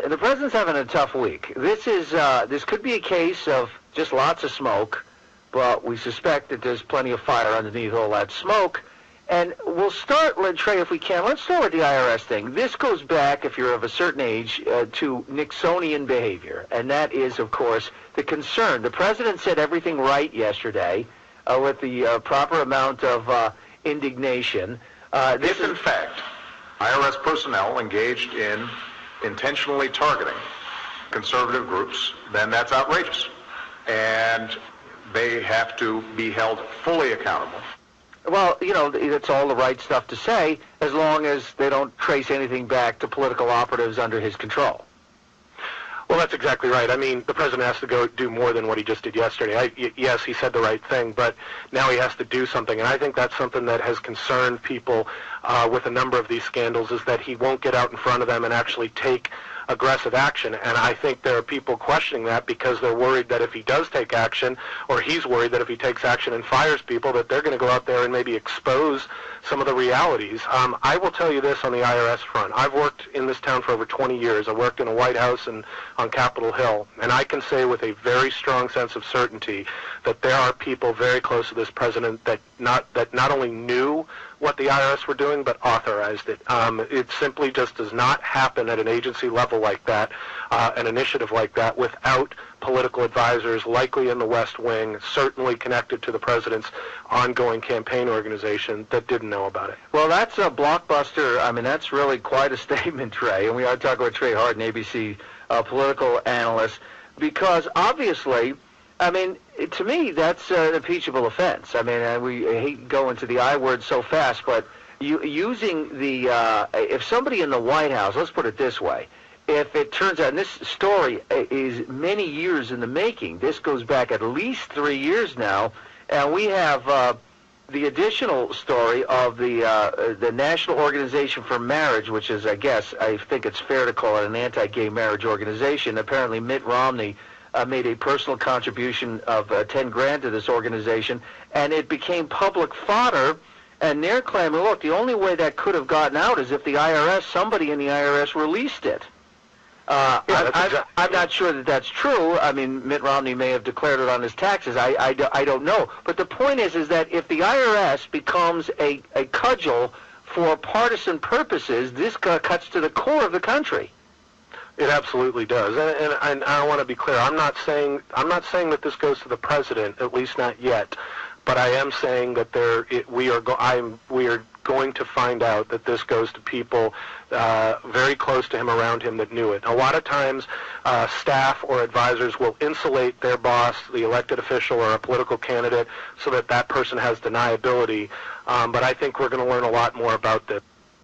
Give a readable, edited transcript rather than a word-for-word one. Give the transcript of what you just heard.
The president's having a tough week. This could be a case of just lots of smoke, but we suspect that there's plenty of fire underneath all that smoke. And we'll start, Trey, if we can. Let's start with the IRS thing. This goes back, if you're of a certain age, to Nixonian behavior, and that is, of course, the concern. The president said everything right yesterday with the proper amount of indignation. If, in fact, IRS personnel engaged in intentionally targeting conservative groups, then that's outrageous. And they have to be held fully accountable. Well, it's all the right stuff to say as long as they don't trace anything back to political operatives under his control. Well, that's exactly right. I mean, the president has to go do more than what he just did yesterday. Yes, he said the right thing, but now he has to do something. And I think that's something that has concerned people with a number of these scandals, is that he won't get out in front of them and actually take aggressive action. And I think there are people questioning that because they're worried that if he does take action, or he's worried that if he takes action and fires people, that they're going to go out there and maybe expose some of the realities. I will tell you this on the IRS front. I've worked in this town for over 20 years. I worked in a White House and on Capitol Hill, and I can say with a very strong sense of certainty that there are people very close to this president that not only knew what the IRS were doing, but authorized it. It simply just does not happen at an agency level like that, an initiative like that, without political advisors, likely in the West Wing, certainly connected to the president's ongoing campaign organization, that didn't know about it. Well, that's a blockbuster. I mean, that's really quite a statement, Trey. And we are talking with Trey Harden, ABC political analyst, because obviously, I mean, to me, that's an impeachable offense. I mean, we hate going to the I word so fast, but using the, if somebody in the White House, let's put it this way, if it turns out, and this story is many years in the making, this goes back at least 3 years now, and we have the additional story of the National Organization for Marriage, which is, I think it's fair to call it an anti-gay marriage organization. Apparently Mitt Romney made a personal contribution of $10,000 to this organization, and it became public fodder. And they're claiming, look, the only way that could have gotten out is if the IRS, somebody in the IRS, released it. I'm not sure that that's true. I mean, Mitt Romney may have declared it on his taxes. I don't know. But the point is that if the IRS becomes a cudgel for partisan purposes, this cuts to the core of the country. It absolutely does, and I want to be clear. I'm not saying that this goes to the president, at least not yet. But I am saying that we are going to find out that this goes to people very close to him, around him, that knew it. A lot of times, staff or advisors will insulate their boss, the elected official or a political candidate, so that that person has deniability. But I think we're going to learn a lot more about this.